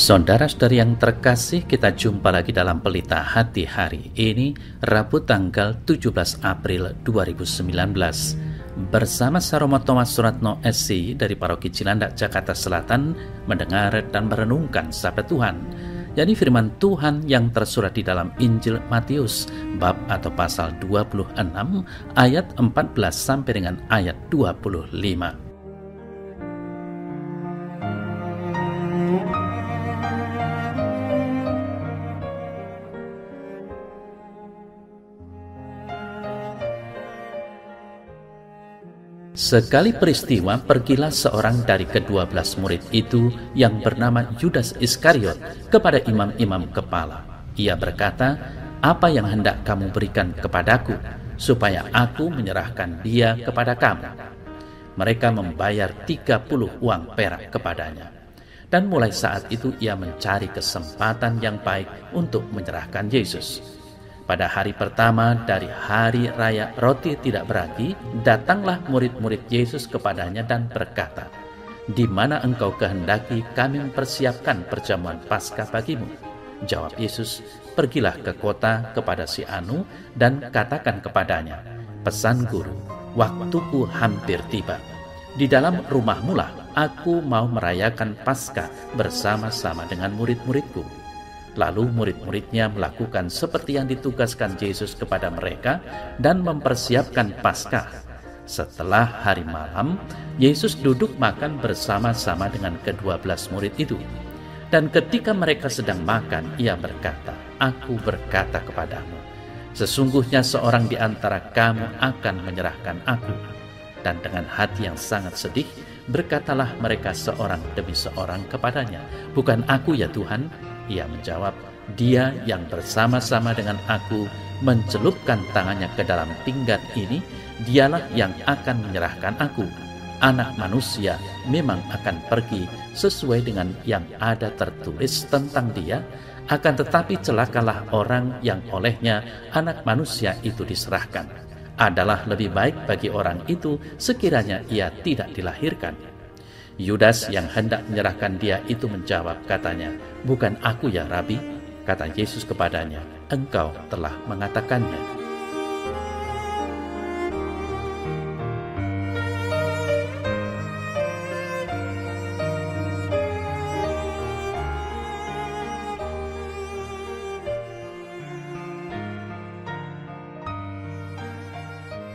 Saudara-saudari yang terkasih, kita jumpa lagi dalam Pelita Hati hari ini, Rabu tanggal 17 April 2019. Bersama Saromo Thomas Suratno SC dari Paroki Cilandak, Jakarta Selatan, mendengar dan merenungkan sabda Tuhan, yakni firman Tuhan yang tersurat di dalam Injil Matius, bab atau pasal 26, ayat 14 sampai dengan ayat 25. Sekali peristiwa, pergilah seorang dari ke-12 murid itu yang bernama Yudas Iskariot kepada imam-imam kepala. Ia berkata, "Apa yang hendak kamu berikan kepadaku, supaya aku menyerahkan dia kepada kamu?" Mereka membayar 30 uang perak kepadanya. Dan mulai saat itu ia mencari kesempatan yang baik untuk menyerahkan Yesus. Pada hari pertama dari hari raya roti tidak beragi, datanglah murid-murid Yesus kepadanya dan berkata, "Di mana engkau kehendaki kami mempersiapkan perjamuan Paskah bagimu?" Jawab Yesus, "Pergilah ke kota kepada si Anu dan katakan kepadanya, 'Pesan Guru, waktuku hampir tiba. Di dalam rumahmulah aku mau merayakan Paskah bersama-sama dengan murid-muridku.'" Lalu murid-muridnya melakukan seperti yang ditugaskan Yesus kepada mereka dan mempersiapkan Paskah. Setelah hari malam, Yesus duduk makan bersama-sama dengan ke-12 murid itu. Dan ketika mereka sedang makan, ia berkata, "Aku berkata kepadamu, sesungguhnya seorang di antara kamu akan menyerahkan aku." Dan dengan hati yang sangat sedih, berkatalah mereka seorang demi seorang kepadanya, "Bukan aku ya Tuhan?" Ia menjawab, "Dia yang bersama-sama dengan aku mencelupkan tangannya ke dalam pinggan ini, dialah yang akan menyerahkan aku. Anak manusia memang akan pergi sesuai dengan yang ada tertulis tentang dia, akan tetapi celakalah orang yang olehnya anak manusia itu diserahkan. Adalah lebih baik bagi orang itu sekiranya ia tidak dilahirkan." Yudas yang hendak menyerahkan dia itu menjawab, katanya, "Bukan aku ya Rabi." Kata Yesus kepadanya, "Engkau telah mengatakannya."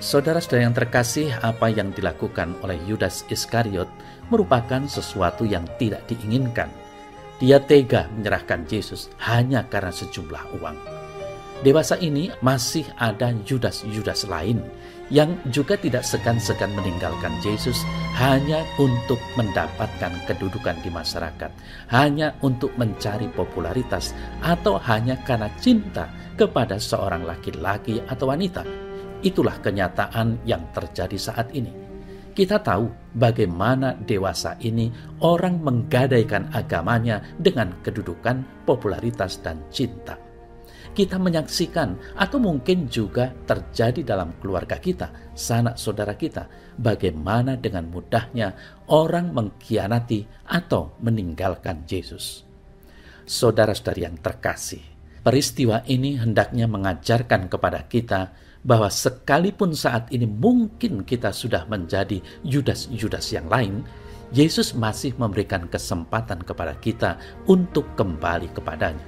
Saudara-saudara yang terkasih, apa yang dilakukan oleh Yudas Iskariot merupakan sesuatu yang tidak diinginkan. Dia tega menyerahkan Yesus hanya karena sejumlah uang. Dewasa ini masih ada Yudas-Yudas lain yang juga tidak segan-segan meninggalkan Yesus hanya untuk mendapatkan kedudukan di masyarakat, hanya untuk mencari popularitas, atau hanya karena cinta kepada seorang laki-laki atau wanita. Itulah kenyataan yang terjadi saat ini. Kita tahu bagaimana dewasa ini orang menggadaikan agamanya dengan kedudukan, popularitas, dan cinta. Kita menyaksikan, atau mungkin juga terjadi dalam keluarga kita, sanak saudara kita, bagaimana dengan mudahnya orang mengkhianati atau meninggalkan Yesus. Saudara-saudari yang terkasih, peristiwa ini hendaknya mengajarkan kepada kita bahwa sekalipun saat ini mungkin kita sudah menjadi Yudas-Yudas yang lain, Yesus masih memberikan kesempatan kepada kita untuk kembali kepadanya.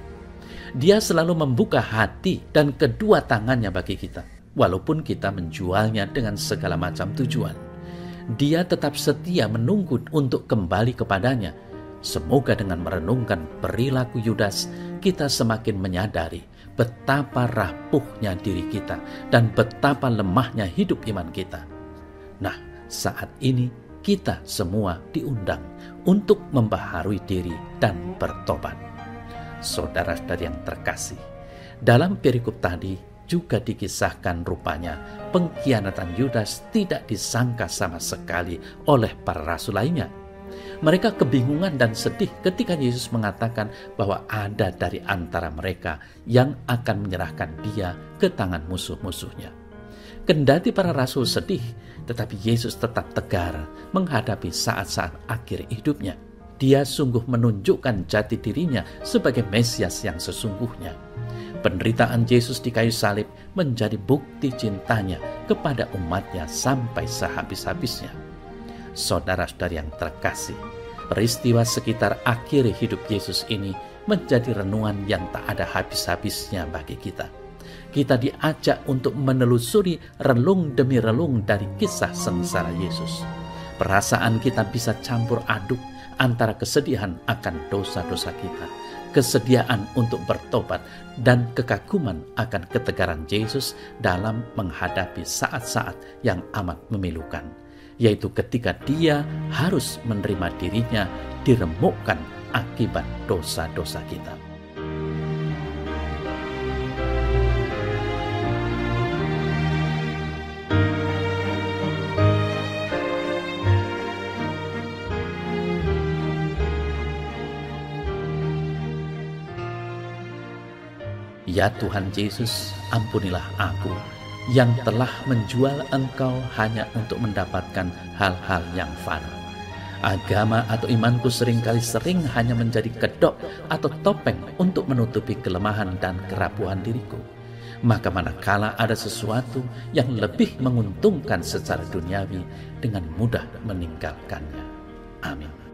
Dia selalu membuka hati dan kedua tangannya bagi kita, walaupun kita menjualnya dengan segala macam tujuan. Dia tetap setia menunggu untuk kembali kepadanya. Semoga dengan merenungkan perilaku Yudas, kita semakin menyadari betapa rapuhnya diri kita dan betapa lemahnya hidup iman kita. Nah, saat ini kita semua diundang untuk membaharui diri dan bertobat. Saudara-saudari yang terkasih, dalam perikop tadi juga dikisahkan rupanya pengkhianatan Yudas tidak disangka sama sekali oleh para rasul lainnya. Mereka kebingungan dan sedih ketika Yesus mengatakan bahwa ada dari antara mereka yang akan menyerahkan dia ke tangan musuh-musuhnya. Kendati para rasul sedih, tetapi Yesus tetap tegar menghadapi saat-saat akhir hidupnya. Dia sungguh menunjukkan jati dirinya sebagai Mesias yang sesungguhnya. Penderitaan Yesus di kayu salib menjadi bukti cintanya kepada umatnya sampai sehabis-habisnya. Saudara-saudara yang terkasih, peristiwa sekitar akhir hidup Yesus ini menjadi renungan yang tak ada habis-habisnya bagi kita. Kita diajak untuk menelusuri relung demi relung dari kisah sengsara Yesus. Perasaan kita bisa campur aduk antara kesedihan akan dosa-dosa kita, kesediaan untuk bertobat, dan kekaguman akan ketegaran Yesus dalam menghadapi saat-saat yang amat memilukan, yaitu ketika Dia harus menerima dirinya diremukkan akibat dosa-dosa kita. Ya Tuhan Yesus, ampunilah aku yang telah menjual Engkau hanya untuk mendapatkan hal-hal yang fana. Agama atau imanku seringkali hanya menjadi kedok atau topeng untuk menutupi kelemahan dan kerapuhan diriku. Maka manakala ada sesuatu yang lebih menguntungkan secara duniawi, dengan mudah meninggalkannya. Amin.